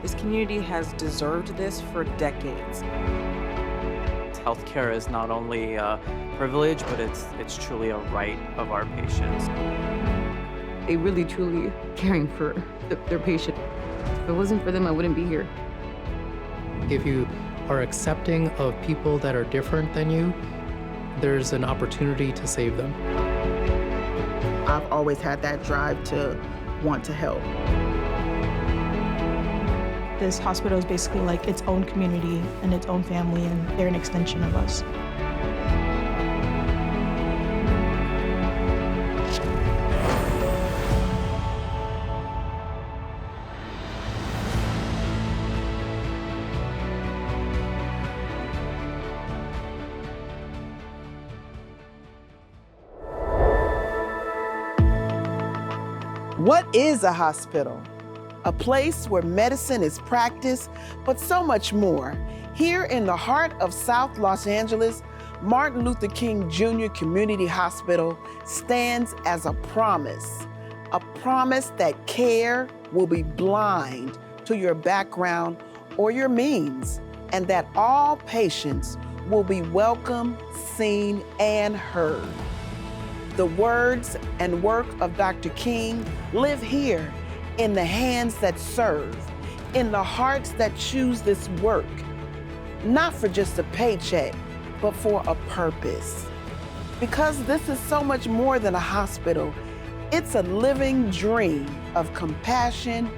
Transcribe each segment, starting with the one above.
This community has deserved this for decades. Healthcare is not only a privilege, but it's truly a right of our patients. They really, truly caring for their patient. If it wasn't for them, I wouldn't be here. If you are accepting of people that are different than you, there's an opportunity to save them. I've always had that drive to want to help. This hospital is basically like its own community and its own family, and they're an extension of us. What is a hospital? A place where medicine is practiced, but so much more. Here in the heart of South Los Angeles, Martin Luther King Jr. Community Hospital stands as a promise that care will be blind to your background or your means, and that all patients will be welcome, seen, and heard. The words and work of Dr. King live here in the hands that serve, in the hearts that choose this work, not for just a paycheck, but for a purpose. Because this is so much more than a hospital, it's a living dream of compassion,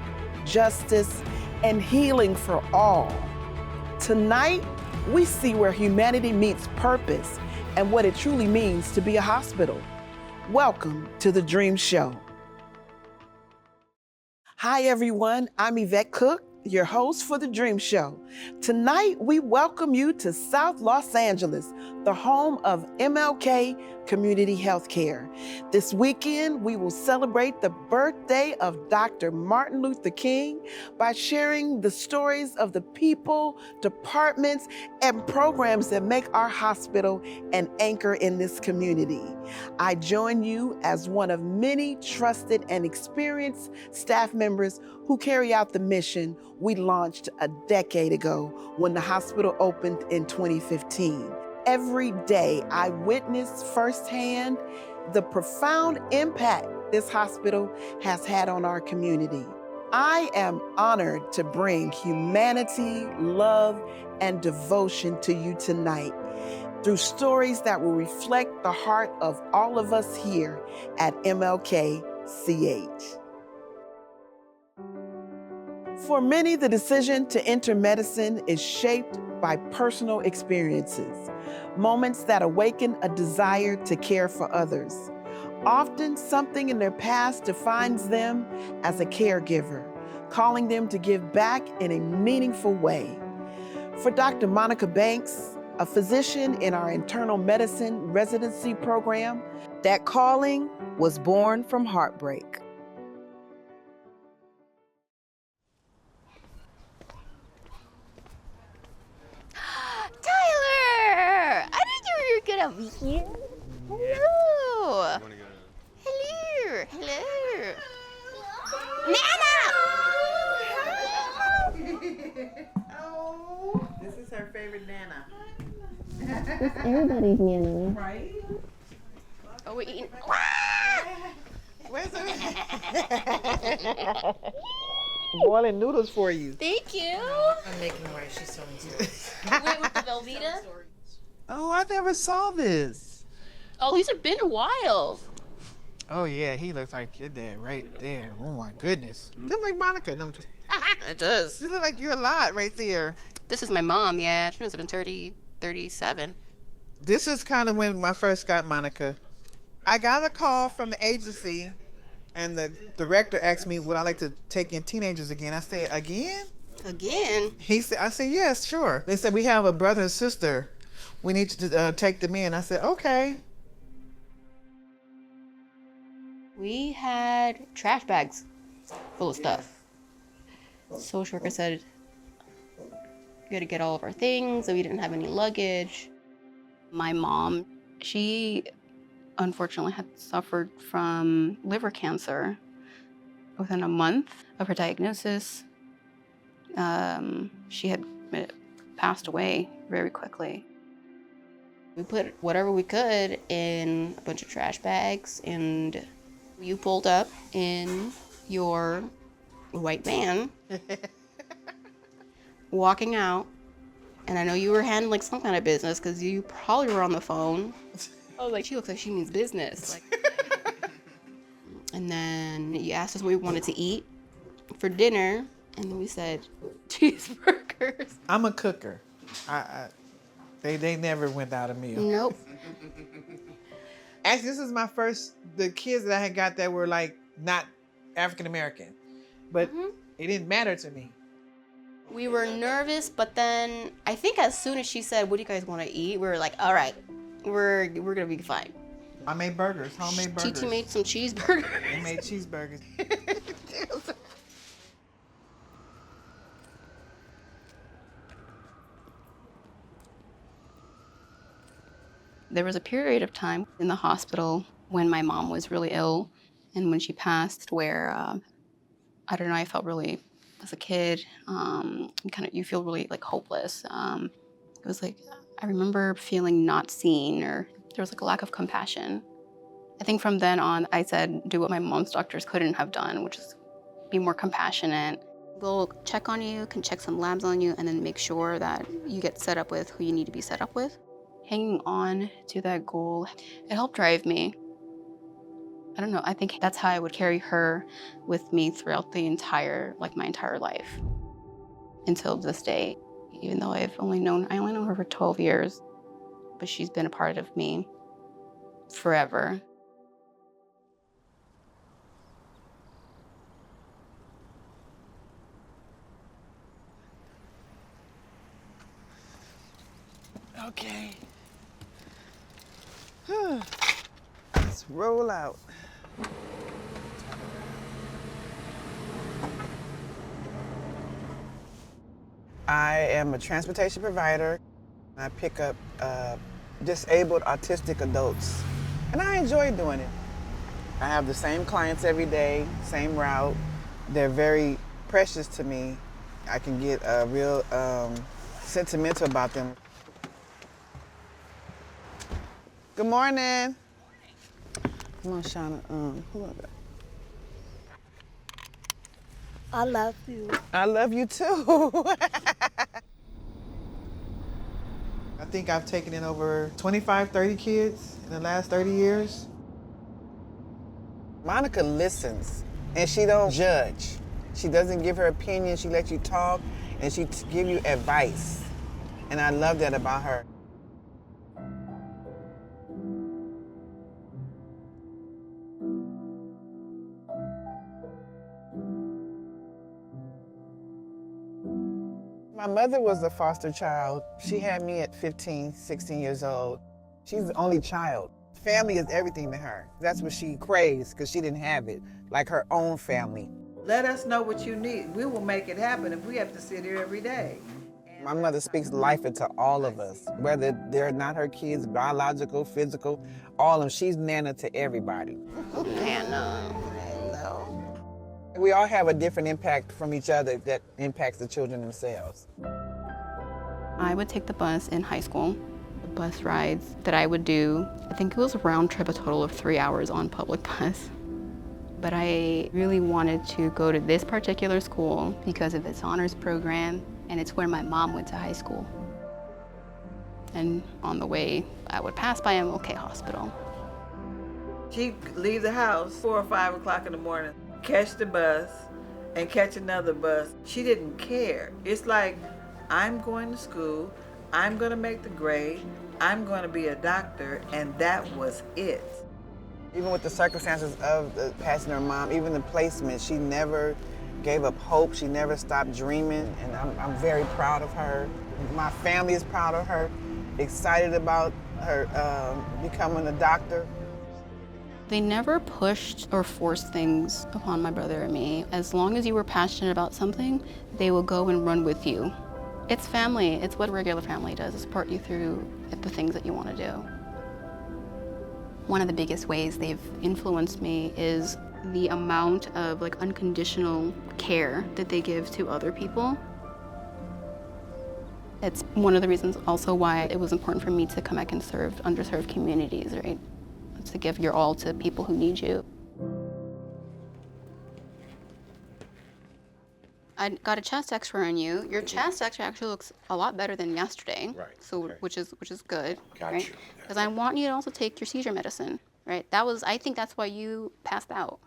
justice, and healing for all. Tonight, we see where humanity meets purpose and what it truly means to be a hospital. Welcome to The Dream Show. Hi everyone, I'm Yvette Cook, your host for The Dream Show. Tonight, we welcome you to South Los Angeles, the home of MLK Community Healthcare. This weekend, we will celebrate the birthday of Dr. Martin Luther King by sharing the stories of the people, departments, and programs that make our hospital an anchor in this community. I join you as one of many trusted and experienced staff members who carry out the mission we launched a decade ago when the hospital opened in 2015. Every day, I witness firsthand the profound impact this hospital has had on our community. I am honored to bring humanity, love, and devotion to you tonight through stories that will reflect the heart of all of us here at MLK CH. For many, the decision to enter medicine is shaped by personal experiences, moments that awaken a desire to care for others. Often, something in their past defines them as a caregiver, calling them to give back in a meaningful way. For Dr. Monica Banks, a physician in our internal medicine residency program, that calling was born from heartbreak. Tyler! I didn't know you were gonna be here. Hello. Hello. Hello. Nana! Oh, this is her favorite Nana. It's everybody's Nana. Right? Oh, we're eating. Where's her? Boiling noodles for you. Thank you. I'm making her right. She's so serious. Wait, with the Velveeta? Oh, I never saw this. Oh, these have been a while. Oh, yeah, he looks like your dad right there. Oh, my goodness. You look like Monica. No, It does. you look like you're a lot right there. This is my mom, yeah. She must have been 37. This is kind of when I first got Monica. I got a call from the agency, and the director asked me, would I like to take in teenagers again? I said, again? Again? I said, yes, sure. They said, we have a brother and sister. We need you to take them in. I said, okay. We had trash bags full of stuff. Social worker said we had to get all of our things, so we didn't have any luggage. My mom, she unfortunately had suffered from liver cancer. Within a month of her diagnosis, She had passed away very quickly. We put whatever we could in a bunch of trash bags, and you pulled up in your white van, walking out, and I know you were handling some kind of business because you probably were on the phone. I was like, she looks like she means business. And then you asked us what we wanted to eat for dinner, and we said cheeseburgers. I'm a cooker. They never went out a meal. Nope. Actually, this is my first, the kids that I had got that were like not African American, but it didn't matter to me. We were nervous, but then I think as soon as she said, "What do you guys want to eat?" we were like, "All right, we're gonna be fine." I made burgers, homemade burgers. Titi made some cheeseburgers. I made cheeseburgers. There was a period of time in the hospital when my mom was really ill and when she passed where, I don't know, I felt really, as a kid, you feel really like hopeless. It was like, I remember feeling not seen, or there was like a lack of compassion. I think from then on, I said, do what my mom's doctors couldn't have done, which is be more compassionate. We'll check on you, can check some labs on you, and then make sure that you get set up with who you need to be set up with. Hanging on to that goal, it helped drive me. I don't know, I think that's how I would carry her with me throughout my entire life until this day. Even though I only known her for 12 years, but she's been a part of me forever. Okay. Let's roll out. I am a transportation provider. I pick up disabled autistic adults, and I enjoy doing it. I have the same clients every day, same route. They're very precious to me. I can get real sentimental about them. Good morning. Come on, Shauna. I love you. I love you too. I think I've taken in over 25, 30 kids in the last 30 years. Monica listens, and she don't judge. She doesn't give her opinion. She lets you talk, and she give you advice. And I love that about her. My mother was a foster child. She had me at 15, 16 years old. She's the only child. Family is everything to her. That's what she craves, because she didn't have it, like her own family. Let us know what you need. We will make it happen if we have to sit here every day. My mother speaks life into all of us, whether they're not her kids, biological, physical, all of them. She's Nana to everybody. Nana. We all have a different impact from each other that impacts the children themselves. I would take the bus in high school. The bus rides that I would do, I think it was a round trip, a total of 3 hours on public bus. But I really wanted to go to this particular school because of its honors program, and it's where my mom went to high school. And on the way, I would pass by MLK Hospital. She'd leave the house 4 or 5 o'clock in the morning, catch the bus, and catch another bus. She didn't care. It's like, I'm going to school, I'm gonna make the grade, I'm gonna be a doctor, and that was it. Even with the circumstances of the passing of her mom, even the placement, she never gave up hope. She never stopped dreaming, and I'm very proud of her. My family is proud of her, excited about her becoming a doctor. They never pushed or forced things upon my brother and me. As long as you were passionate about something, they will go and run with you. It's family. It's what a regular family does, support you through the things that you want to do. One of the biggest ways they've influenced me is the amount of unconditional care that they give to other people. It's one of the reasons also why it was important for me to come back and serve underserved communities, right? To give your all to people who need you. I got a chest X-ray on you. Your chest X-ray actually looks a lot better than yesterday. Right. So, Okay. which is good, Got right? you. Because I want you to also take your seizure medicine, right? I think that's why you passed out.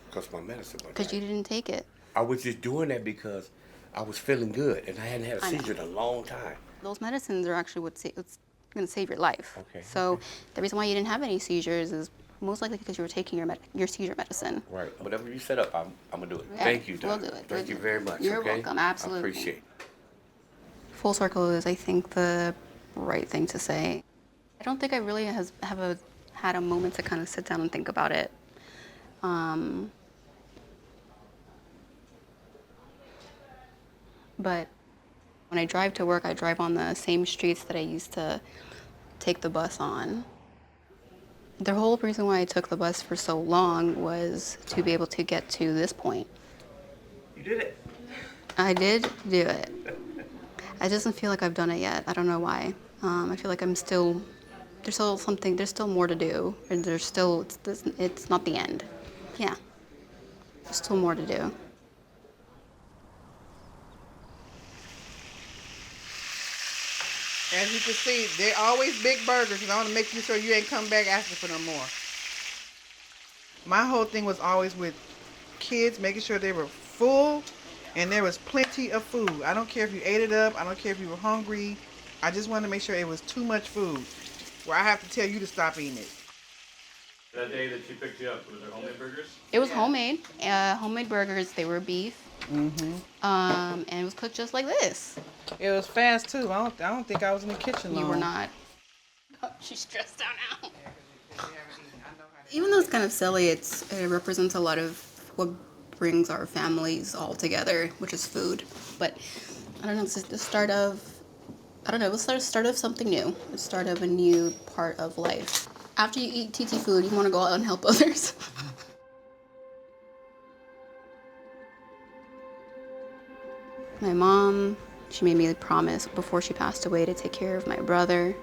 Because my medicine went Because you didn't take it. I was just doing that because I was feeling good and I hadn't had a I know. seizure in a long time. Those medicines are actually it's going to save your life. Okay. So the reason why you didn't have any seizures is most likely because you were taking your seizure medicine. Right. Whatever you set up, I'm going to do it. Yeah, Thank you, we'll Doctor. do it. Thank you very much. You're okay? welcome. Absolutely. I appreciate it. Full circle is, I think, the right thing to say. I don't think I really had a moment to kind of sit down and think about it. But when I drive to work, I drive on the same streets that I used to take the bus on. The whole reason why I took the bus for so long was to be able to get to this point. You did it. I did do it. I just don't feel like I've done it yet. I don't know why. I feel like there's still more to do. And it's not the end. Yeah, there's still more to do. As you can see, they're always big burgers, and I want to make sure you ain't come back asking for no more. My whole thing was always with kids, making sure they were full and there was plenty of food. I don't care if you ate it up. I don't care if you were hungry. I just wanted to make sure it was too much food where I have to tell you to stop eating it. That day that she picked you up, was there homemade burgers? It was homemade. Homemade burgers. They were beef. Mm-hmm. And it was cooked just like this. It was fast too. I don't think I was in the kitchen long. You were not. Oh, she's stressed out now. Even though it's kind of silly, it represents a lot of what brings our families all together, which is food. But I don't know, it's the start of, it's the start of something new. The start of a new part of life. After you eat TT food, you want to go out and help others. My mom, she made me a promise before she passed away to take care of my brother.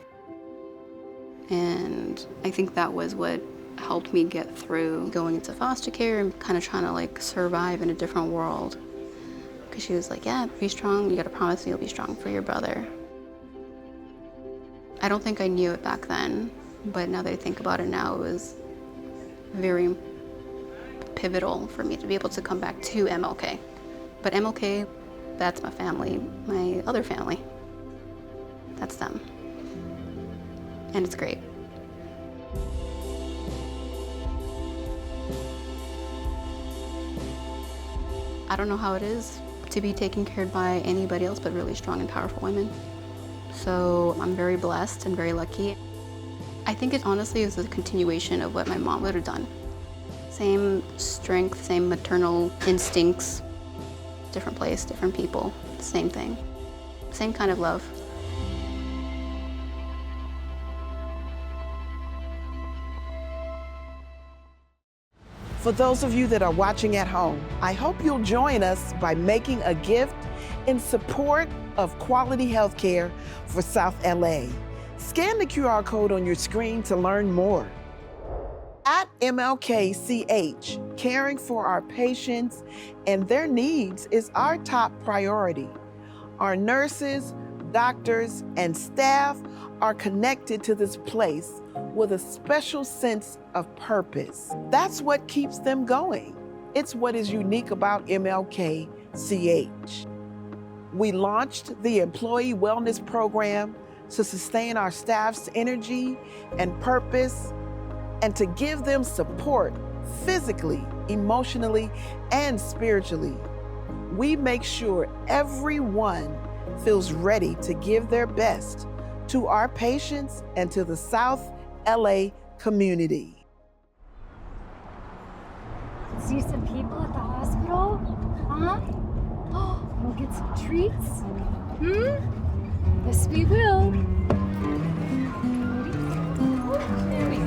And I think that was what helped me get through going into foster care and kind of trying to like survive in a different world. Because she was like, yeah, be strong. You got to promise me you'll be strong for your brother. I don't think I knew it back then, but now that I think about it now, it was very pivotal for me to be able to come back to MLK. But MLK, that's my family, my other family. That's them. And it's great. I don't know how it is to be taken care of by anybody else but really strong and powerful women. So I'm very blessed and very lucky. I think it honestly is a continuation of what my mom would have done. Same strength, same maternal instincts, different place, different people, same thing. Same kind of love. For those of you that are watching at home, I hope you'll join us by making a gift in support of quality healthcare for South LA. Scan the QR code on your screen to learn more. At MLKCH, caring for our patients and their needs is our top priority. Our nurses, doctors, and staff are connected to this place with a special sense of purpose. That's what keeps them going. It's what is unique about MLK-CH. We launched the Employee Wellness Program to sustain our staff's energy and purpose and to give them support physically, emotionally, and spiritually. We make sure everyone feels ready to give their best to our patients and to the South LA community. See some people at the hospital? Huh? We'll get some treats? Yes, we will. There we go.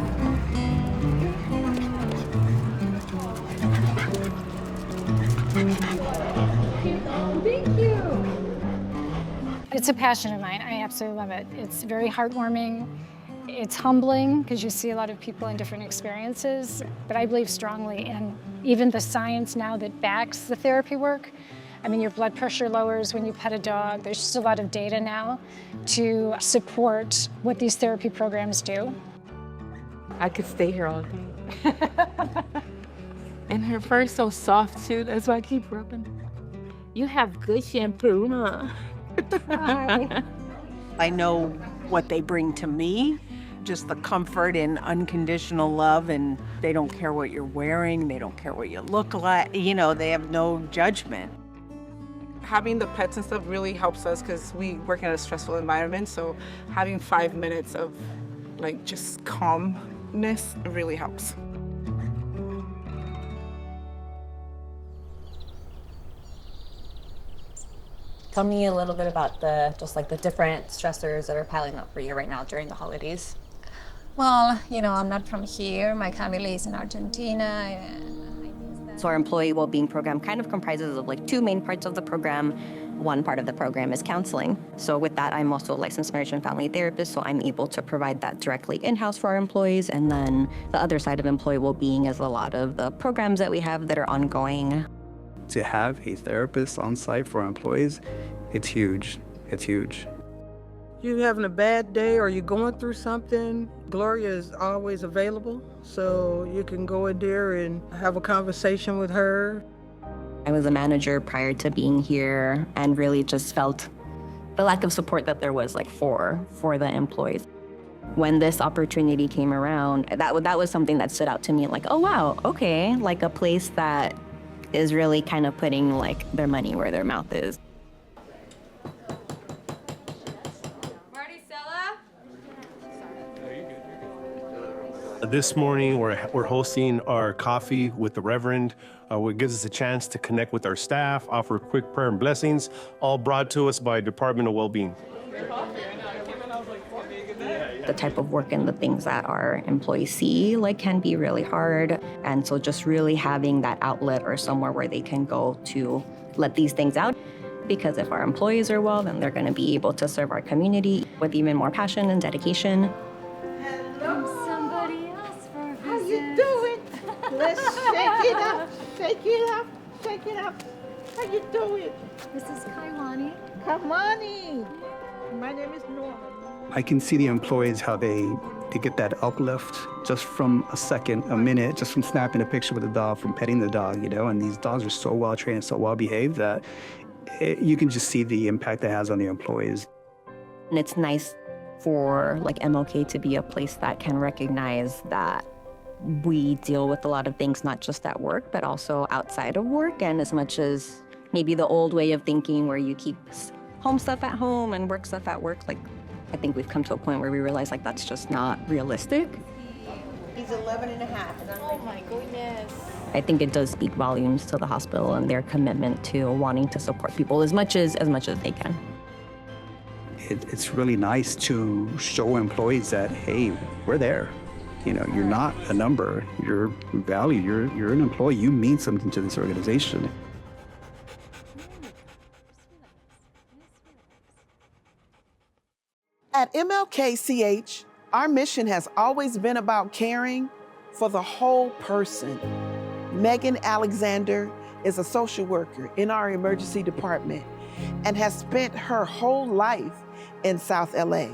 Thank you. It's a passion of mine. I absolutely love it. It's very heartwarming. It's humbling because you see a lot of people in different experiences, but I believe strongly in even the science now that backs the therapy work. I mean, your blood pressure lowers when you pet a dog. There's just a lot of data now to support what these therapy programs do. I could stay here all day. And her fur's so soft too, that's why I keep rubbing. You have good shampoo, huh? I know what they bring to me, just the comfort and unconditional love, and they don't care what you're wearing, they don't care what you look like, you know, they have no judgment. Having the pets and stuff really helps us because we work in a stressful environment, so having 5 minutes of like just calmness really helps. Tell me a little bit about the different stressors that are piling up for you right now during the holidays. Well, you know, I'm not from here. My family is in Argentina. So our employee well-being program kind of comprises of like two main parts of the program. One part of the program is counseling. So with that, I'm also a licensed marriage and family therapist, so I'm able to provide that directly in-house for our employees. And then the other side of employee well-being is a lot of the programs that we have that are ongoing. To have a therapist on site for our employees, it's huge. It's huge. You're having a bad day or you're going through something, Gloria is always available, so you can go in there and have a conversation with her. I was a manager prior to being here and really just felt the lack of support that there was like for the employees. When this opportunity came around, that was something that stood out to me, like, oh wow, okay, like a place that is really kind of putting like their money where their mouth is. This morning, we're hosting our coffee with the Reverend, which gives us a chance to connect with our staff, offer quick prayer and blessings, all brought to us by Department of Wellbeing. The type of work and the things that our employees see like can be really hard. And so just really having that outlet or somewhere where they can go to let these things out. Because if our employees are well, then they're going to be able to serve our community with even more passion and dedication. Let's shake it up, shake it up, shake it up. How you doing? This is Kailani. Kamani. My name is Norma. I can see the employees, how they get that uplift just from a second, a minute, just from snapping a picture with the dog, from petting the dog, you know, and these dogs are so well trained, so well behaved that you can just see the impact it has on the employees. And it's nice for like MLK to be a place that can recognize that we deal with a lot of things, not just at work, but also outside of work. And as much as maybe the old way of thinking where you keep home stuff at home and work stuff at work, like I think we've come to a point where we realize like that's just not realistic. He's 11 and a half. Oh my goodness. I think it does speak volumes to the hospital and their commitment to wanting to support people as much as they can. It's really nice to show employees that, hey, we're there. You know, you're not a number, you're valued, you're an employee, you mean something to this organization. At MLK-CH, our mission has always been about caring for the whole person. Megan Alexander is a social worker in our emergency department and has spent her whole life in South LA.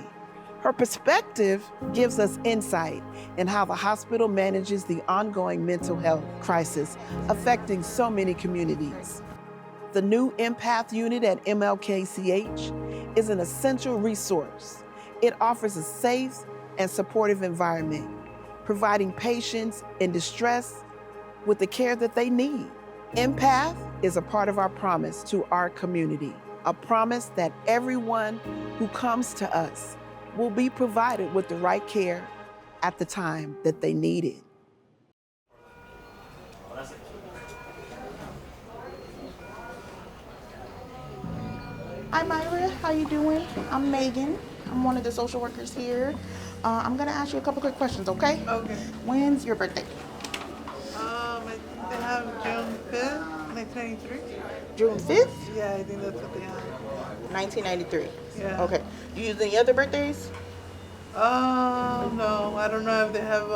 Her perspective gives us insight in how the hospital manages the ongoing mental health crisis affecting so many communities. The new Empath unit at MLK-CH is an essential resource. It offers a safe and supportive environment, providing patients in distress with the care that they need. Empath is a part of our promise to our community, a promise that everyone who comes to us will be provided with the right care at the time that they need it. Hi Myra, how you doing? I'm Megan. I'm one of the social workers here. I'm gonna ask you a couple quick questions, okay? Okay. When's your birthday? I have June 5th. 1993. June 5th? Yeah, I think that's what they have. 1993. Yeah. Okay. Do you use any other birthdays? No, I don't know if they have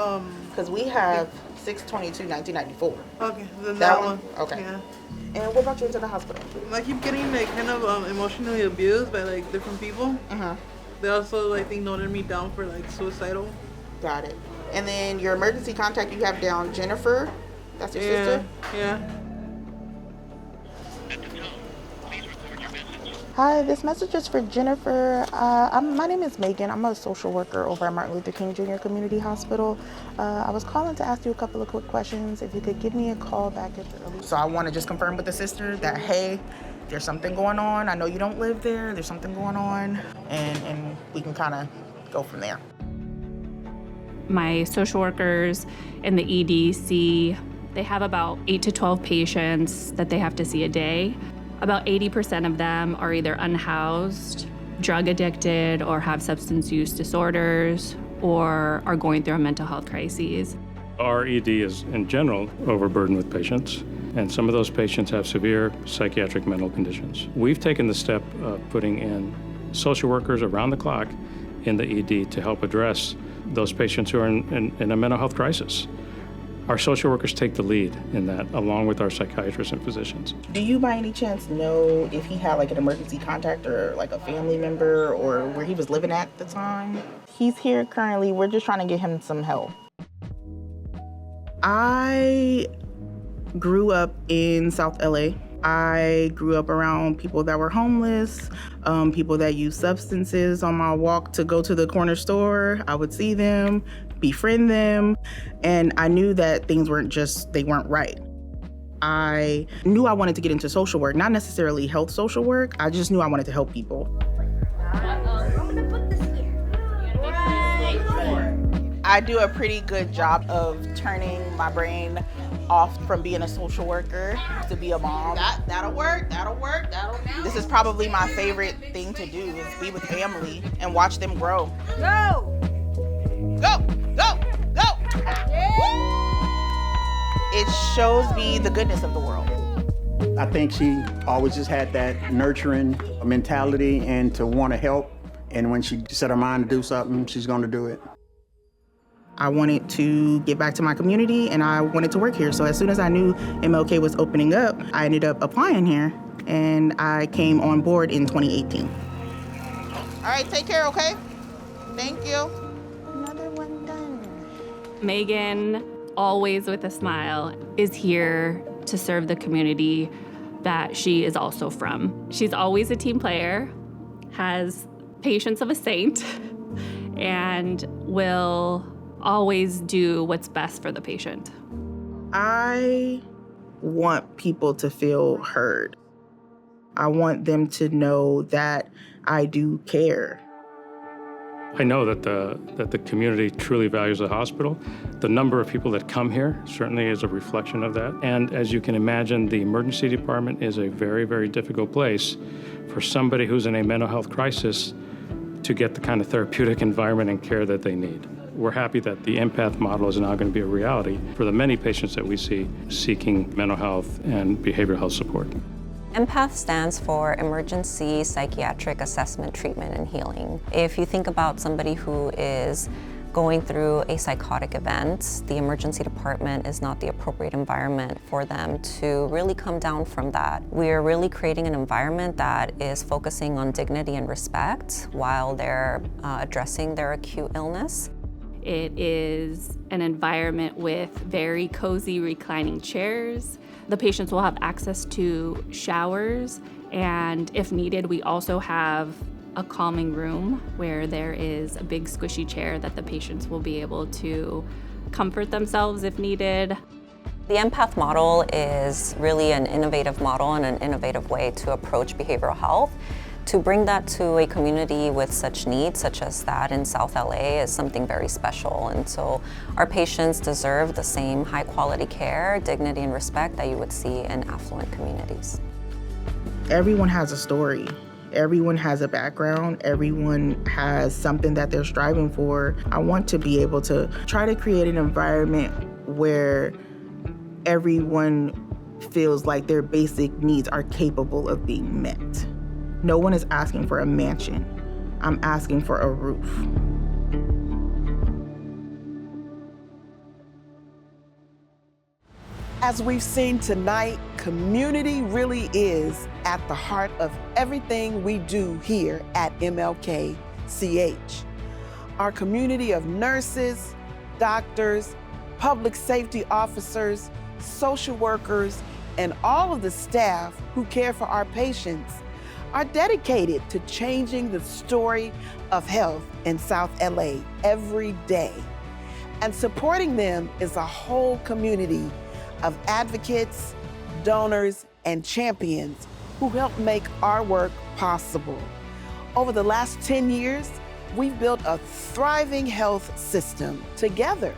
Because we have 6/22/1994. Okay, then That that one? Okay. Yeah. And what brought you into the hospital? I keep getting like kind of emotionally abused by like different people. They also I think noted me down for like suicidal. Got it. And then your emergency contact you have down, Jennifer. That's your sister? Yeah. Hi, this message is for Jennifer. My name is Megan. I'm a social worker over at Martin Luther King Jr. Community Hospital. I was calling to ask you a couple of quick questions. If you could give me a call back at the early. So I want to just confirm with the sister that, hey, there's something going on. I know you don't live there. There's something going on. And we can kind of go from there. My social workers in the ED they have about 8 to 12 patients that they have to see a day. About 80% of them are either unhoused, drug addicted, or have substance use disorders, or are going through a mental health crises. Our ED is, in general, overburdened with patients, and some of those patients have severe psychiatric mental conditions. We've taken the step of putting in social workers around the clock in the ED to help address those patients who are in a mental health crisis. Our social workers take the lead in that, along with our psychiatrists and physicians. Do you by any chance know if he had like an emergency contact or like a family member or where he was living at the time? He's here currently. We're just trying to get him some help. I grew up in South LA. I grew up around people that were homeless, people that used substances. On my walk to go to the corner store, I would see them, befriend them, and I knew that things they weren't right. I knew I wanted to get into social work, not necessarily health social work. I just knew I wanted to help people. I do a pretty good job of turning my brain off from being a social worker to be a mom. That'll work. This is probably my favorite thing to do is be with family and watch them grow. Go! It shows me the goodness of the world. I think she always just had that nurturing mentality and to want to help. And when she set her mind to do something, she's going to do it. I wanted to get back to my community and I wanted to work here. So as soon as I knew MLK was opening up, I ended up applying here and I came on board in 2018. All right, take care, okay? Thank you. Another one done. Megan, always with a smile, is here to serve the community that she is also from. She's always a team player, has patience of a saint, and will always do what's best for the patient. I want people to feel heard. I want them to know that I do care. I know that the community truly values the hospital. The number of people that come here certainly is a reflection of that. And as you can imagine, the emergency department is a very, very difficult place for somebody who's in a mental health crisis to get the kind of therapeutic environment and care that they need. We're happy that the empath model is now going to be a reality for the many patients that we see seeking mental health and behavioral health support. empath stands for Emergency Psychiatric Assessment, Treatment, and Healing. If you think about somebody who is going through a psychotic event, the emergency department is not the appropriate environment for them to really come down from that. We are really creating an environment that is focusing on dignity and respect while they're addressing their acute illness. It is an environment with very cozy reclining chairs. The patients will have access to showers, and if needed, we also have a calming room where there is a big squishy chair that the patients will be able to comfort themselves if needed. The empath model is really an innovative model and an innovative way to approach behavioral health. To bring that to a community with such needs, such as that in South LA, is something very special. And so our patients deserve the same high quality care, dignity, and respect that you would see in affluent communities. Everyone has a story. Everyone has a background. Everyone has something that they're striving for. I want to be able to try to create an environment where everyone feels like their basic needs are capable of being met. No one is asking for a mansion. I'm asking for a roof. As we've seen tonight, community really is at the heart of everything we do here at MLK CH. Our community of nurses, doctors, public safety officers, social workers, and all of the staff who care for our patients are dedicated to changing the story of health in South LA every day. And supporting them is a whole community of advocates, donors, and champions who help make our work possible. Over the last 10 years, we've built a thriving health system together.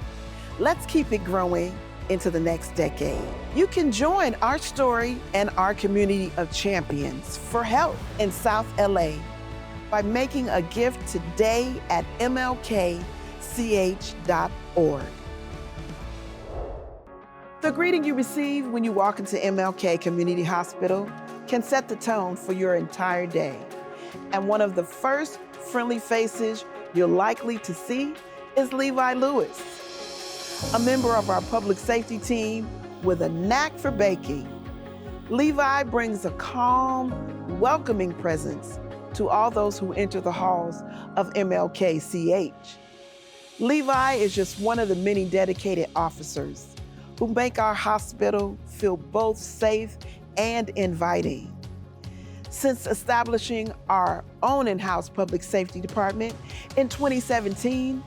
Let's keep it growing into the next decade. You can join our story and our community of champions for health in South LA by making a gift today at mlkch.org. The greeting you receive when you walk into MLK Community Hospital can set the tone for your entire day. And one of the first friendly faces you're likely to see is Levi Lewis, a member of our public safety team with a knack for baking. Levi brings a calm, welcoming presence to all those who enter the halls of MLK CH. Levi is just one of the many dedicated officers who make our hospital feel both safe and inviting. Since establishing our own in-house public safety department in 2017,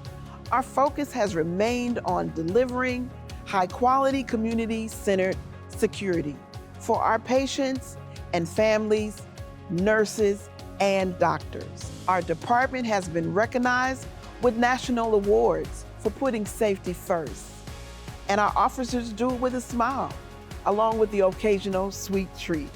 our focus has remained on delivering high-quality, community-centered security for our patients and families, nurses, and doctors. Our department has been recognized with national awards for putting safety first. And our officers do it with a smile, along with the occasional sweet treat.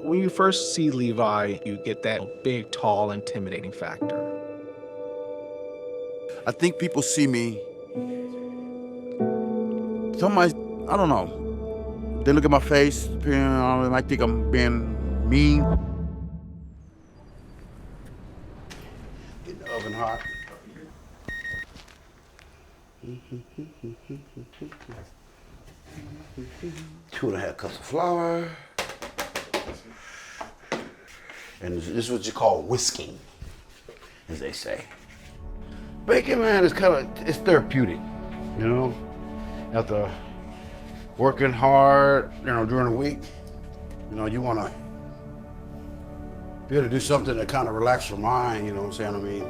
When you first see Levi, you get that big, tall, intimidating factor. I think people see me, somebody, I don't know, they look at my face, they might think I'm being mean. Get the oven hot. 2.5 cups of flour. And this is what you call whisking, as they say. Baking, man, is it's therapeutic, you know? After working hard, during the week, you want to be able to do something that kind of relax your mind, you know what I'm saying? I mean,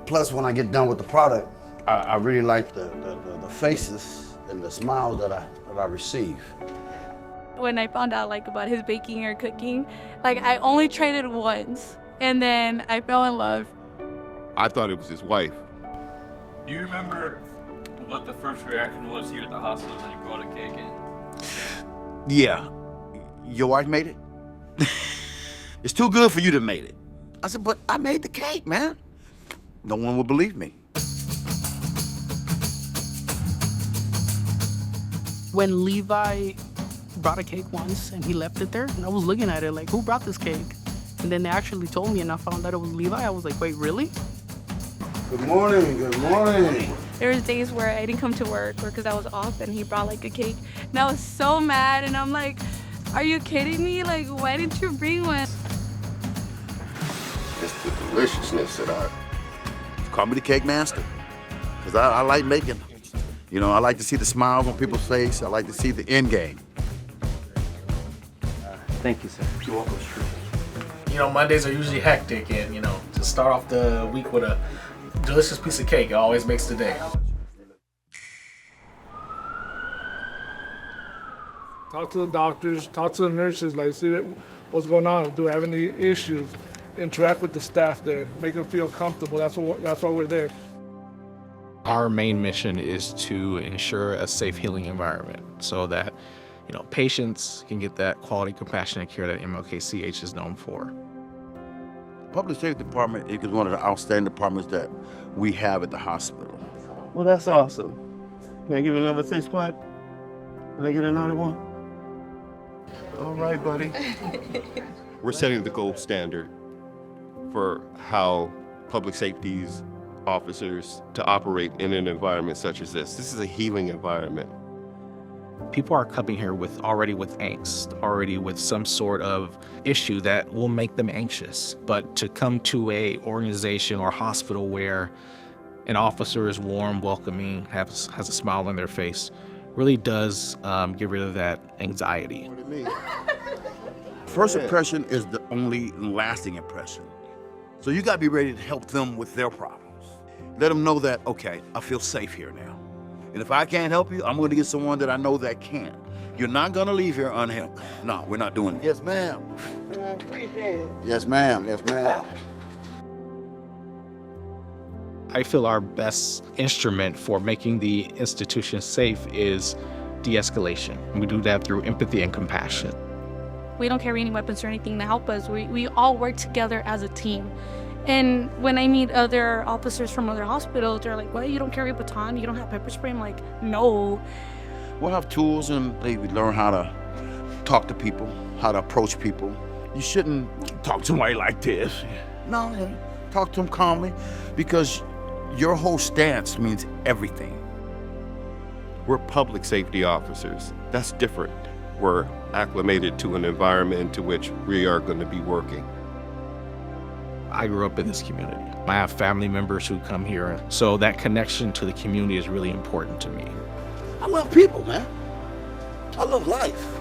plus when I get done with the product, I really like the faces and the smiles that I receive. When I found out about his baking or cooking, I only tried it once, and then I fell in love. I thought it was his wife. Do you remember what the first reaction was here at the hospital when you brought a cake in? Yeah. Your wife made it? It's too good for you to made it. I said, but I made the cake, man. No one will believe me. When Levi brought a cake once and he left it there, and I was looking at it who brought this cake? And then they actually told me and I found out it was Levi. I was like, wait, really? Good morning, good morning. There was days where I didn't come to work or because I was off and he brought a cake. And I was so mad and I'm like, are you kidding me? Why didn't you bring one? It's the deliciousness that call me the cake master. Because I like making. I like to see the smiles on people's face. I like to see the end game. Thank you, sir. You're welcome. Mondays are usually hectic and, to start off the week with a delicious piece of cake, it always makes the day. Talk to the doctors, talk to the nurses, see what's going on, do I have any issues, interact with the staff there, make them feel comfortable, that's why we're there. Our main mission is to ensure a safe healing environment so that patients can get that quality, compassionate care that MLK-CH is known for. Public Safety Department is one of the outstanding departments that we have at the hospital. Well, that's awesome. Can I give you another 6 spot? Can I get another one? All right, buddy. We're setting the gold standard for how public safety's officers to operate in an environment such as this. This is a healing environment. People are coming here already with angst, already with some sort of issue that will make them anxious. But to come to a organization or hospital where an officer is warm, welcoming, has a smile on their face, really does get rid of that anxiety. First impression is the only lasting impression. So you gotta be ready to help them with their problems. Let them know that, okay, I feel safe here now. And if I can't help you, I'm gonna get someone that I know that can. You're not gonna leave here unhelped. No, we're not doing it. Yes, ma'am. Appreciate it. Yes, ma'am. Yes, ma'am. I feel our best instrument for making the institution safe is de-escalation. We do that through empathy and compassion. We don't carry any weapons or anything to help us. We all work together as a team. And when I meet other officers from other hospitals, they're like, what, you don't carry a baton? You don't have pepper spray? I'm like, no. We'll have tools and they learn how to talk to people, how to approach people. You shouldn't talk to somebody like this. No, talk to them calmly because your whole stance means everything. We're public safety officers. That's different. We're acclimated to an environment to which we are going to be working. I grew up in this community. I have family members who come here, so that connection to the community is really important to me. I love people, man. I love life.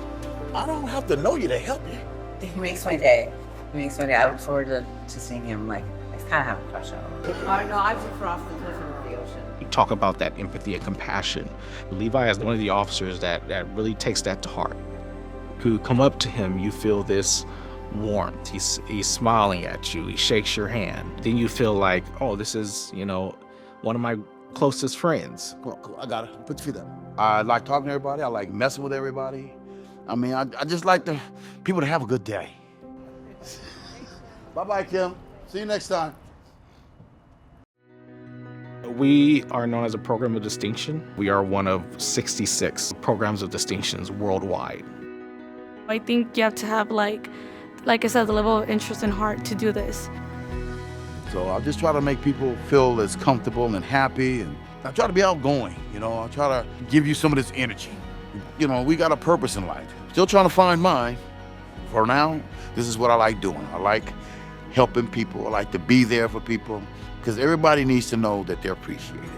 I don't have to know you to help you. He makes my day. I look forward to seeing him. I kind of have a crush on him. I know, I've been across the cliff into the ocean. You talk about that empathy and compassion. Levi is one of the officers that really takes that to heart. Who come up to him, you feel this warmth. He's smiling at you. He shakes your hand. Then you feel like, oh, this is, one of my closest friends. Come on, I got it. Put your feet up. I like talking to everybody. I like messing with everybody. I mean, I just like people to have a good day. Bye-bye, Kim. See you next time. We are known as a program of distinction. We are one of 66 programs of distinctions worldwide. I think you have to have, like I said, the level of interest and heart to do this. So I just try to make people feel as comfortable and happy, and I try to be outgoing, I try to give you some of this energy. We got a purpose in life. Still trying to find mine. For now, this is what I like doing. I like helping people. I like to be there for people, because everybody needs to know that they're appreciated.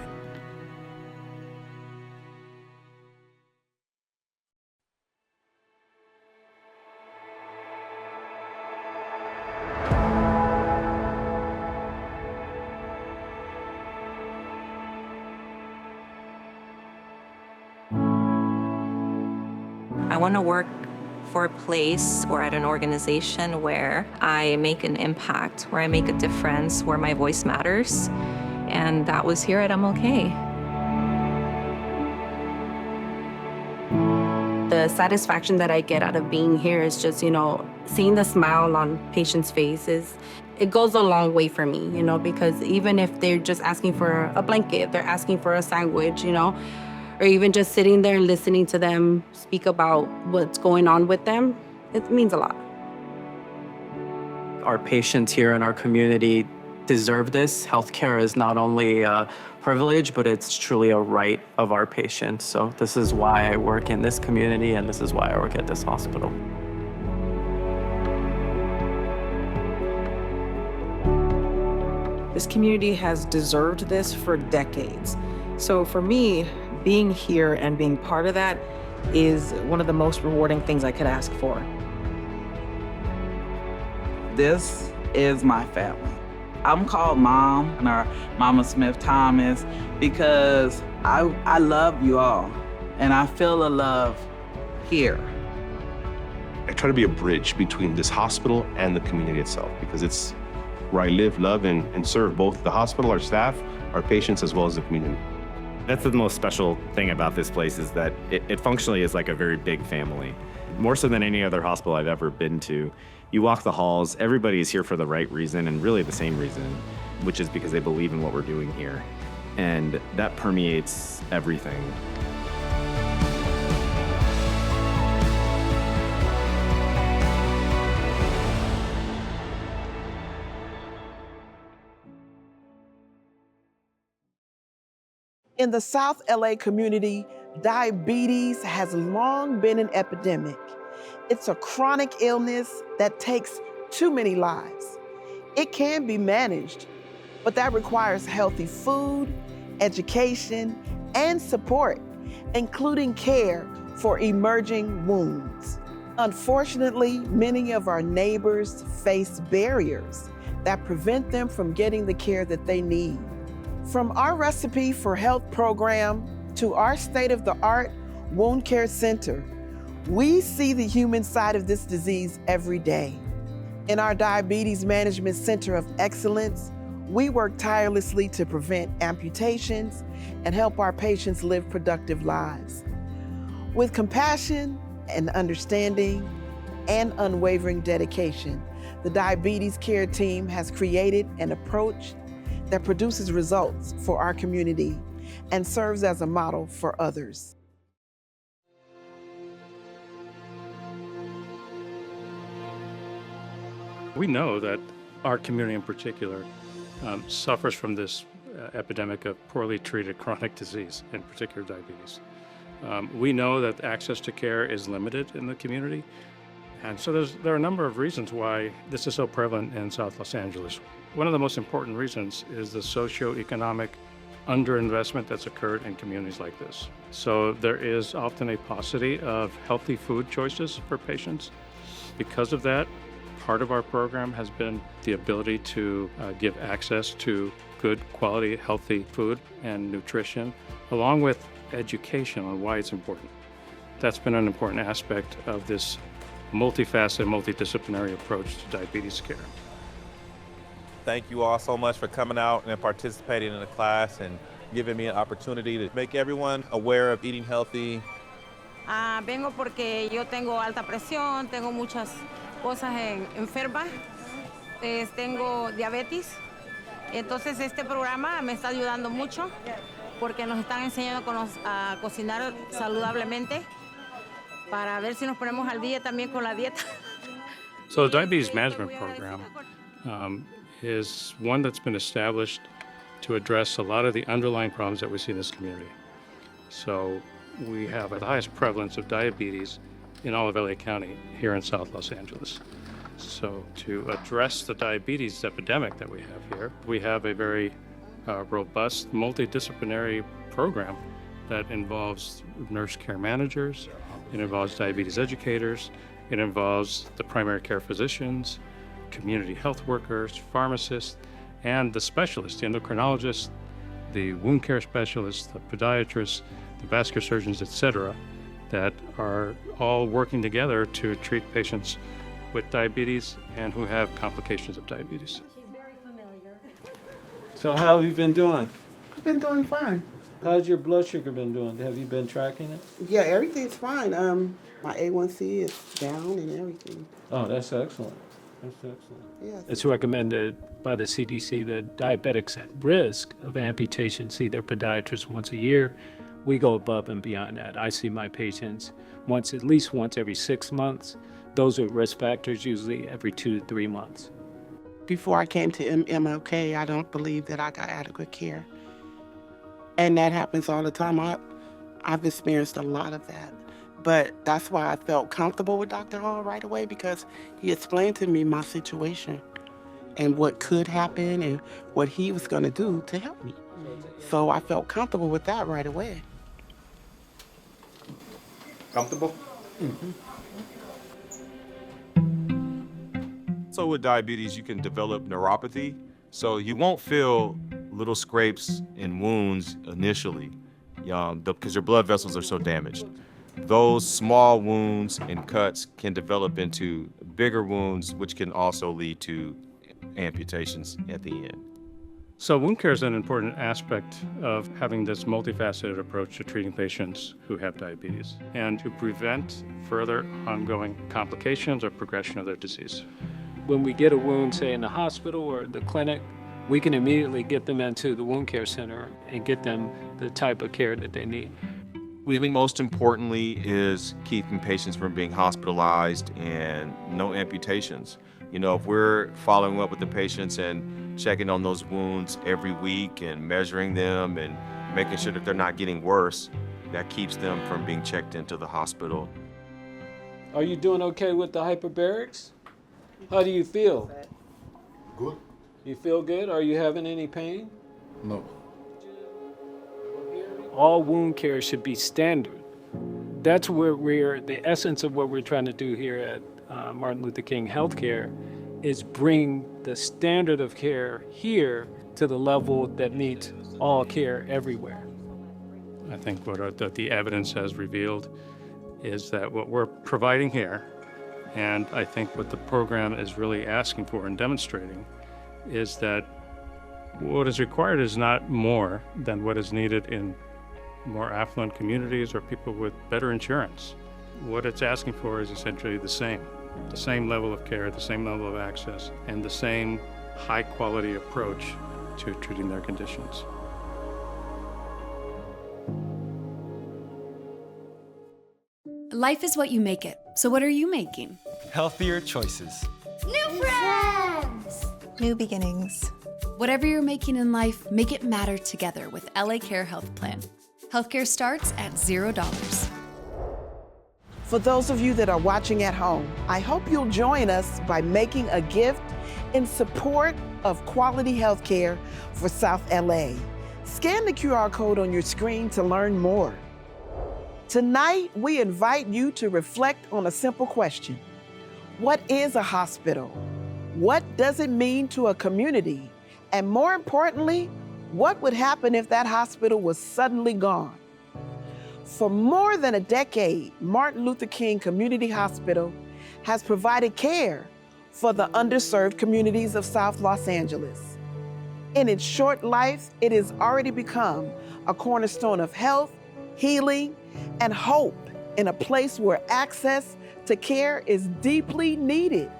I want to work for a place or at an organization where I make an impact, where I make a difference, where my voice matters. And that was here at MLK. The satisfaction that I get out of being here is just, seeing the smile on patients' faces. It goes a long way for me, because even if they're just asking for a blanket, they're asking for a sandwich, or even just sitting there and listening to them speak about what's going on with them, it means a lot. Our patients here in our community deserve this. Healthcare is not only a privilege, but it's truly a right of our patients. So this is why I work in this community, and this is why I work at this hospital. This community has deserved this for decades. So for me, being here and being part of that is one of the most rewarding things I could ask for. This is my family. I'm called Mom, or Mama Smith Thomas, because I love you all, and I feel the love here. I try to be a bridge between this hospital and the community itself, because it's where I live, love, and serve both the hospital, our staff, our patients, as well as the community. That's the most special thing about this place is that it functionally is like a very big family. More so than any other hospital I've ever been to. You walk the halls, everybody is here for the right reason and really the same reason, which is because they believe in what we're doing here. And that permeates everything. In the South LA community, diabetes has long been an epidemic. It's a chronic illness that takes too many lives. It can be managed, but that requires healthy food, education, and support, including care for emerging wounds. Unfortunately, many of our neighbors face barriers that prevent them from getting the care that they need. From our Recipe for Health program to our state-of-the-art wound care center, we see the human side of this disease every day. In our Diabetes Management Center of Excellence, we work tirelessly to prevent amputations and help our patients live productive lives. With compassion and understanding and unwavering dedication, the Diabetes Care Team has created an approach that produces results for our community and serves as a model for others. We know that our community in particular suffers from this epidemic of poorly treated chronic disease, in particular diabetes. We know that access to care is limited in the community. And so there are a number of reasons why this is so prevalent in South Los Angeles. One of the most important reasons is the socioeconomic underinvestment that's occurred in communities like this. So there is often a paucity of healthy food choices for patients. Because of that, part of our program has been the ability to give access to good quality, healthy food and nutrition, along with education on why it's important. That's been an important aspect of this multifaceted, multidisciplinary approach to diabetes care. Thank you all so much for coming out and participating in the class and giving me an opportunity to make everyone aware of eating healthy. Vengo porque yo tengo alta presión, tengo muchas cosas enfermas, tengo diabetes. Entonces este programa me está ayudando mucho porque nos están enseñando a cocinar saludablemente para ver si nos ponemos al día también con la dieta. So the Diabetes Management Program is one that's been established to address a lot of the underlying problems that we see in this community. So we have the highest prevalence of diabetes in all of LA County here in South Los Angeles. So to address the diabetes epidemic that we have here, we have a very robust multidisciplinary program that involves nurse care managers, it involves diabetes educators, it involves the primary care physicians, community health workers, pharmacists, and the specialists, the endocrinologists, the wound care specialists, the podiatrists, the vascular surgeons, etc., that are all working together to treat patients with diabetes and who have complications of diabetes. So how have you been doing? I've been doing fine. How's your blood sugar been doing? Have you been tracking it? Yeah, everything's fine. My A1C is down and everything. Oh, that's excellent. That's excellent. Yeah. It's recommended by the CDC that diabetics at risk of amputation see their podiatrist once a year. We go above and beyond that. I see my patients at least once every 6 months. Those are risk factors, usually every 2 to 3 months. Before I came to MLK, I don't believe that I got adequate care. And that happens all the time. I've experienced a lot of that. But that's why I felt comfortable with Dr. Hall right away, because he explained to me my situation and what could happen and what he was going to do to help me. So I felt comfortable with that right away. Comfortable? Mm-hmm. So with diabetes, you can develop neuropathy. So you won't feel little scrapes and wounds initially, because your blood vessels are so damaged. Those small wounds and cuts can develop into bigger wounds, which can also lead to amputations at the end. So wound care is an important aspect of having this multifaceted approach to treating patients who have diabetes and to prevent further ongoing complications or progression of their disease. When we get a wound, say in the hospital or the clinic, we can immediately get them into the wound care center and get them the type of care that they need. We think most importantly is keeping patients from being hospitalized and no amputations. You know, if we're following up with the patients and checking on those wounds every week and measuring them and making sure that they're not getting worse, that keeps them from being checked into the hospital. Are you doing okay with the hyperbarics? How do you feel? Good. You feel good? Are you having any pain? No. All wound care should be standard. That's where the essence of what we're trying to do here at Martin Luther King Healthcare is bring the standard of care here to the level that meets all care everywhere. I think what the evidence has revealed is that what we're providing here, and I think what the program is really asking for and demonstrating, is that what is required is not more than what is needed in more affluent communities or people with better insurance. What it's asking for is essentially the same level of care, the same level of access, and the same high-quality approach to treating their conditions. Life is what you make it. So what are you making? Healthier choices. New friends! New beginnings. Whatever you're making in life, make it matter together with LA Care Health Plan. Healthcare starts at $0. For those of you that are watching at home, I hope you'll join us by making a gift in support of quality healthcare for South LA. Scan the QR code on your screen to learn more. Tonight, we invite you to reflect on a simple question. What is a hospital? What does it mean to a community? And more importantly, what would happen if that hospital was suddenly gone? For more than a decade, Martin Luther King Community Hospital has provided care for the underserved communities of South Los Angeles. In its short life, it has already become a cornerstone of health, healing, and hope in a place where access to care is deeply needed.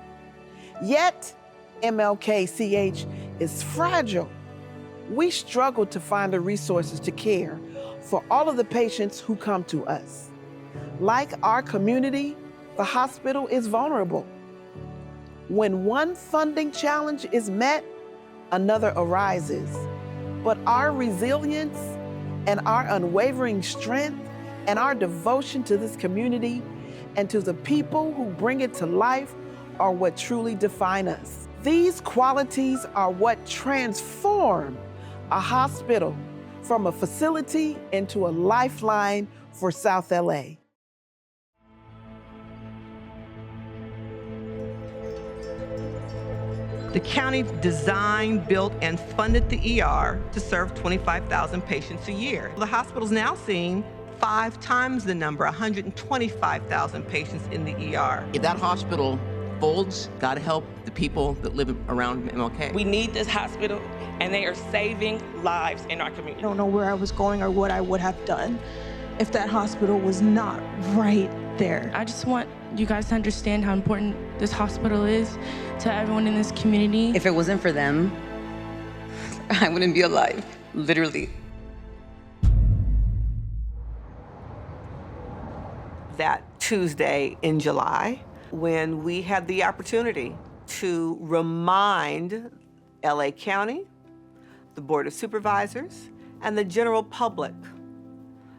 Yet, MLK-CH is fragile. We struggle to find the resources to care for all of the patients who come to us. Like our community, the hospital is vulnerable. When one funding challenge is met, another arises. But our resilience and our unwavering strength and our devotion to this community and to the people who bring it to life are what truly define us. These qualities are what transform a hospital from a facility into a lifeline for South LA. The county designed, built, and funded the ER to serve 25,000 patients a year. The hospital's now seeing 5 times the number, 125,000 patients in the ER. If that hospital folds, God help the people that live around MLK. We need this hospital, and they are saving lives in our community. I don't know where I was going or what I would have done if that hospital was not right there. I just want you guys to understand how important this hospital is to everyone in this community. If it wasn't for them, I wouldn't be alive, literally. That Tuesday in July, when we had the opportunity to remind LA County, the Board of Supervisors, and the general public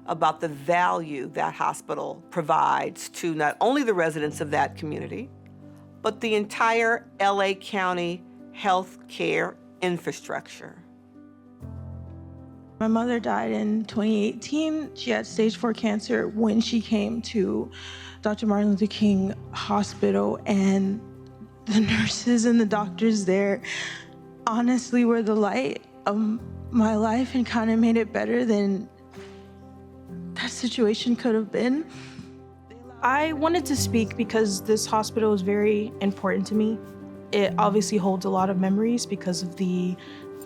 about the value that hospital provides to not only the residents of that community, but the entire LA County health care infrastructure. My mother died in 2018. She had stage 4 cancer when she came to Dr. Martin Luther King Hospital, and the nurses and the doctors there honestly were the light of my life and kind of made it better than that situation could have been. I wanted to speak because this hospital is very important to me. It obviously holds a lot of memories because of the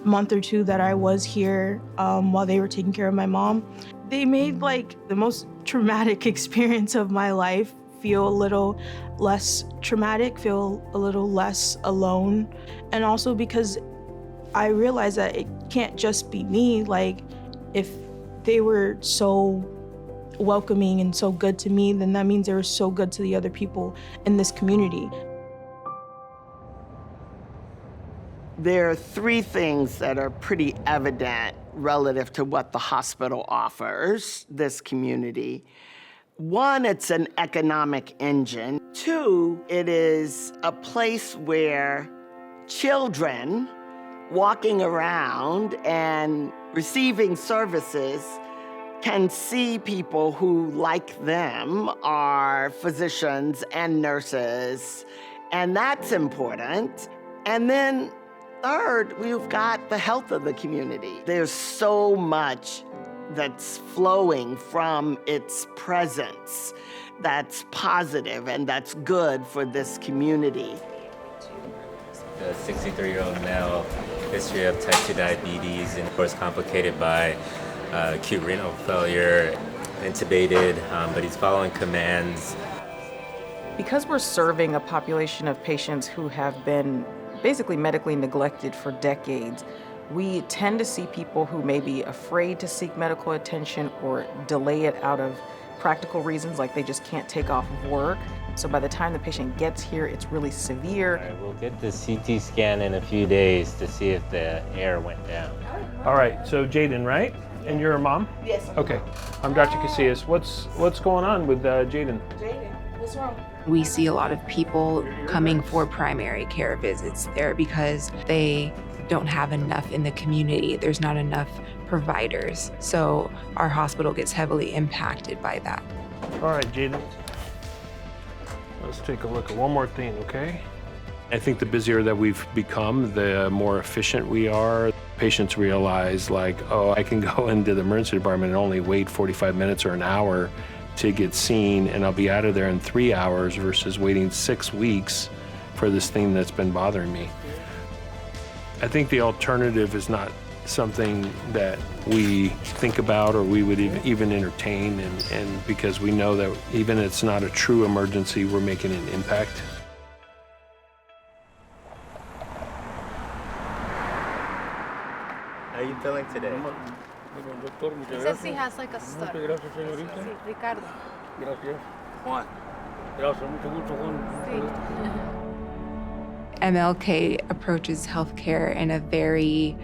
month or two that I was here while they were taking care of my mom, they made like the most traumatic experience of my life feel a little less traumatic, feel a little less alone. And also because I realized that it can't just be me. Like, if they were so welcoming and so good to me, then that means they were so good to the other people in this community. There are three things that are pretty evident relative to what the hospital offers this community. One, it's an economic engine. Two, it is a place where children walking around and receiving services can see people who, like them, are physicians and nurses, and that's important. And then third, we've got the health of the community. There's so much that's flowing from its presence that's positive and that's good for this community. A 63-year-old male, history of type 2 diabetes, and of course complicated by acute renal failure, intubated, but he's following commands. Because we're serving a population of patients who have been basically medically neglected for decades, we tend to see people who may be afraid to seek medical attention or delay it out of practical reasons, like they just can't take off of work. So by the time the patient gets here, it's really severe. All right, we'll get the CT scan in a few days to see if the air went down. All right, so Jaden, right? And you're a mom? Yes. Okay, I'm Dr. Casillas. What's going on with Jaden? Jaden, what's wrong? We see a lot of people coming for primary care visits there because they don't have enough in the community. There's not enough providers. So our hospital gets heavily impacted by that. All right, Jaden. Let's take a look at one more thing, okay? I think the busier that we've become, the more efficient we are. Patients realize, like, oh, I can go into the emergency department and only wait 45 minutes or an hour to get seen, and I'll be out of there in 3 hours versus waiting 6 weeks for this thing that's been bothering me. I think the alternative is not something that we think about or we would even entertain, and because we know that even if it's not a true emergency, we're making an impact. How are you feeling today? He says he has like a stutter. Ricardo. Juan. MLK approaches healthcare in a very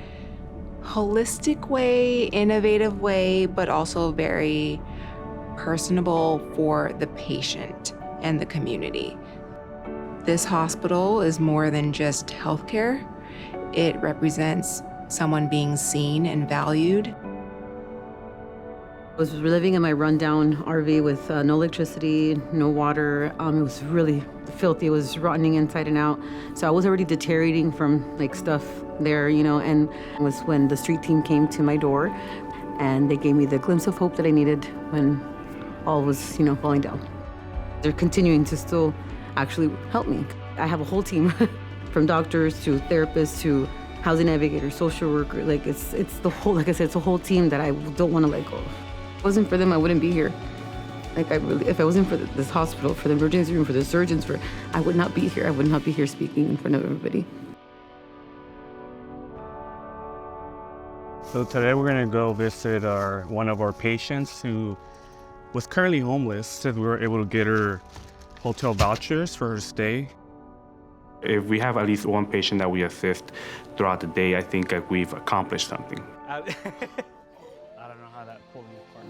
holistic way, innovative way, but also very personable for the patient and the community. This hospital is more than just healthcare. It represents someone being seen and valued. I was living in my rundown RV with no electricity, no water. It was really filthy. It was rotting inside and out. So I was already deteriorating from like stuff there, you know, and it was when the street team came to my door and they gave me the glimpse of hope that I needed when all was, you know, falling down. They're continuing to still actually help me. I have a whole team from doctors to therapists to housing navigators, social worker. Like it's the whole, like I said, it's a whole team that I don't want to let go of. If it wasn't for them, I wouldn't be here. Like if I wasn't for this hospital, for the emergency room, for the surgeons, I would not be here. I would not be here speaking in front of everybody. So today we're gonna go visit one of our patients who was currently homeless. Said we were able to get her hotel vouchers for her stay. If we have at least one patient that we assist throughout the day, I think that we've accomplished something.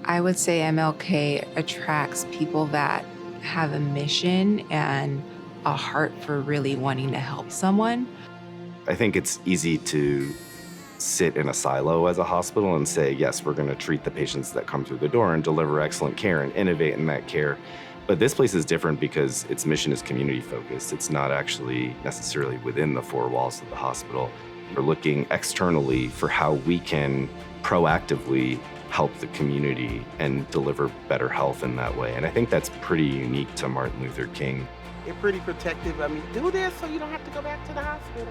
I would say MLK attracts people that have a mission and a heart for really wanting to help someone. I think it's easy to sit in a silo as a hospital and say, yes, we're going to treat the patients that come through the door and deliver excellent care and innovate in that care. But this place is different because its mission is community focused. It's not actually necessarily within the four walls of the hospital. We're looking externally for how we can proactively help the community and deliver better health in that way. And I think that's pretty unique to Martin Luther King. They're pretty protective. I mean, do this so you don't have to go back to the hospital.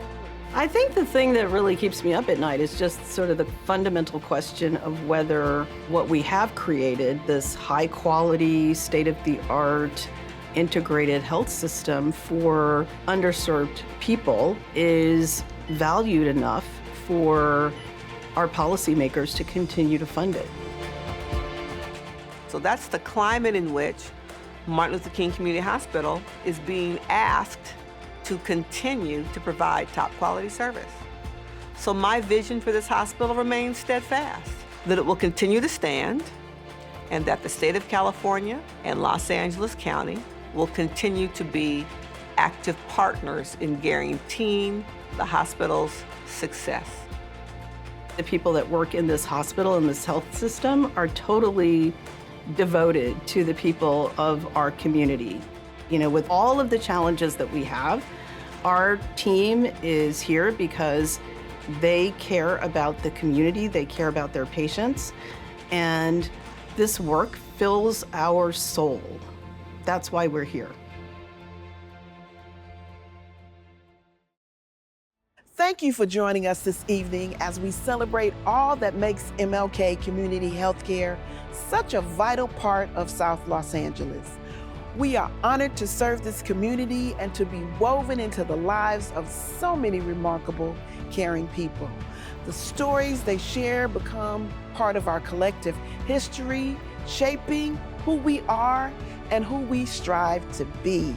I think the thing that really keeps me up at night is just sort of the fundamental question of whether what we have created, this high quality, state-of-the-art, integrated health system for underserved people, is valued enough for our policymakers to continue to fund it. So that's the climate in which Martin Luther King Community Hospital is being asked to continue to provide top quality service. So my vision for this hospital remains steadfast, that it will continue to stand, and that the state of California and Los Angeles County will continue to be active partners in guaranteeing the hospital's success. The people that work in this hospital and this health system are totally devoted to the people of our community. You know, with all of the challenges that we have, our team is here because they care about the community, they care about their patients, and this work fills our soul. That's why we're here. Thank you for joining us this evening as we celebrate all that makes MLK Community Healthcare such a vital part of South Los Angeles. We are honored to serve this community and to be woven into the lives of so many remarkable, caring people. The stories they share become part of our collective history, shaping who we are and who we strive to be.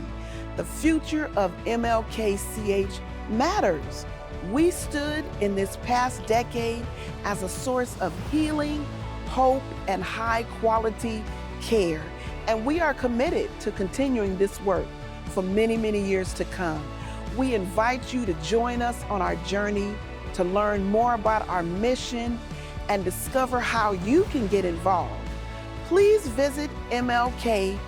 The future of MLKCH matters. We stood in this past decade as a source of healing, hope, and high-quality care. And we are committed to continuing this work for many, many years to come. We invite you to join us on our journey to learn more about our mission and discover how you can get involved. Please visit MLKCH.org.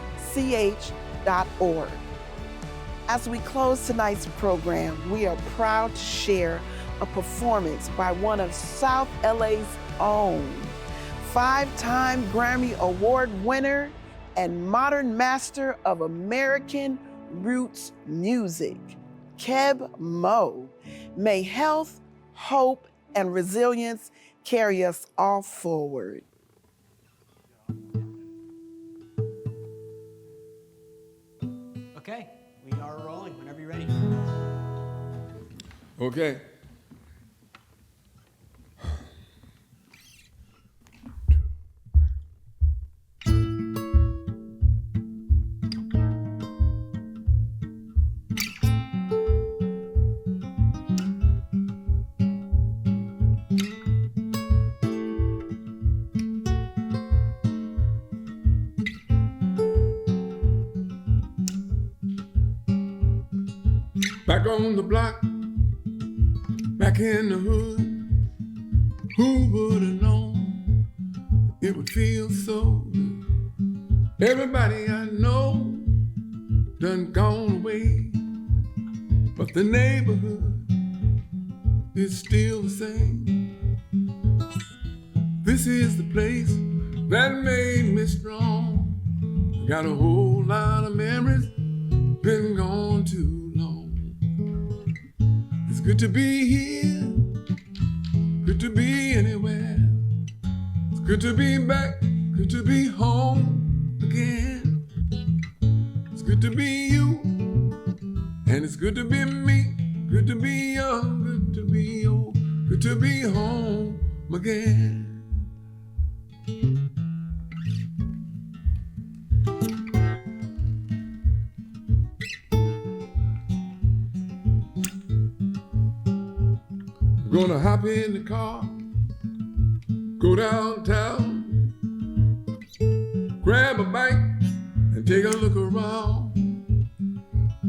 As we close tonight's program, we are proud to share a performance by one of South LA's own, 5-time Grammy Award winner and modern master of American roots music, Keb Mo. May health, hope, and resilience carry us all forward. Okay, we are rolling whenever you're ready. Okay. Back on the block, back in the hood, who would have known it would feel so good? Everybody I know done gone away, but the neighborhood is still the same. This is the place that made me strong. Got a whole lot of memories, been gone too long. It's good to be here, good to be anywhere. It's good to be back, good to be home again. It's good to be you, and it's good to be me. Good to be young, good to be old, good to be home again. I'm gonna hop in the car, go downtown, grab a bite and take a look around.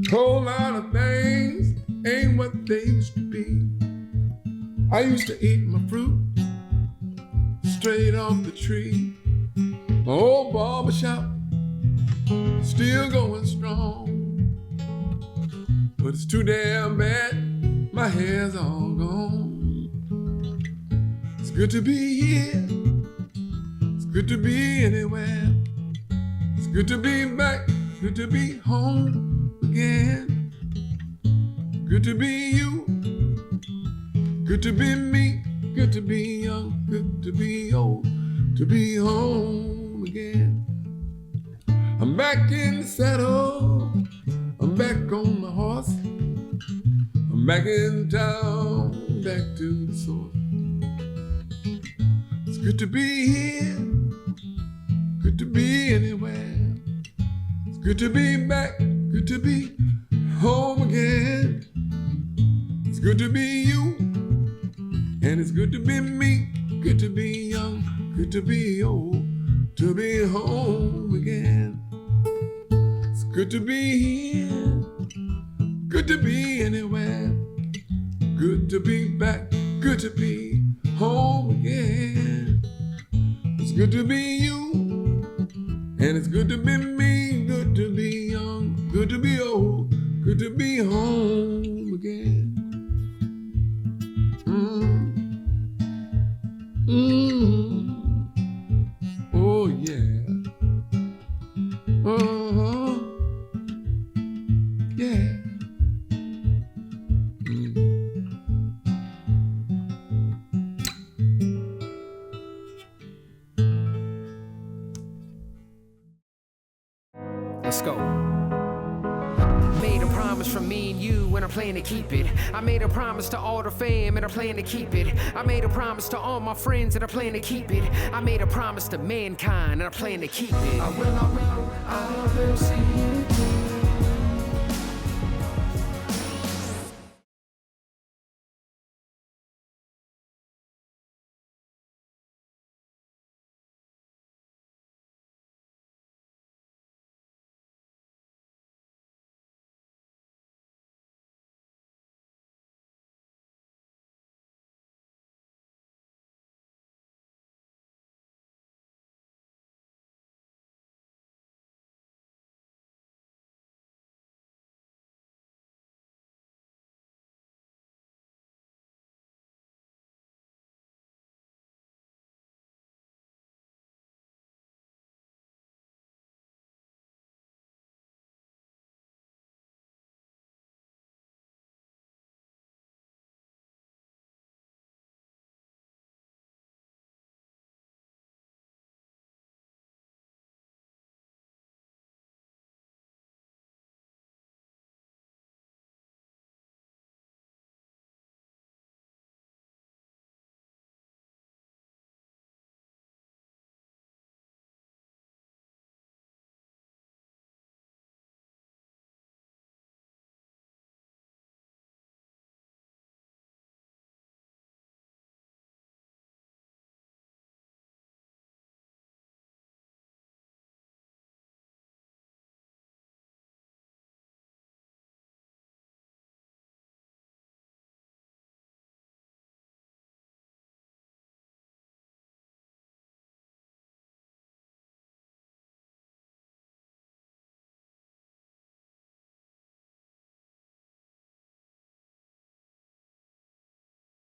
Whole lot of things ain't what they used to be. I used to eat my fruit straight off the tree. My old barbershop still going strong, but it's too damn bad, my hair's all gone. It's good to be here, it's good to be anywhere. It's good to be back, good to be home again. Good to be you. Good to be me. Good to be young. Good to be old. To be home again. I'm back in the saddle. I'm back on my horse. I'm back in town. Back to the source. It's good to be here. Good to be anywhere. It's good to be back. Good to be home again. It's good to be you. And it's good to be me. Good to be young. Good to be old. To be home again. It's good to be here. Good to be anywhere. Good to be back. Good to be home again. It's good to be you. And it's good to be me. Good to be young. Good to be old. Good to be home again. Oh yeah. Yeah. Let's go. Made a promise from me and you, and I plan to keep it. I made a promise to all the fam, and I plan to keep it. I made a promise to all my friends, and I plan to keep it. I made a promise to mankind, and I plan to keep it. I will see it.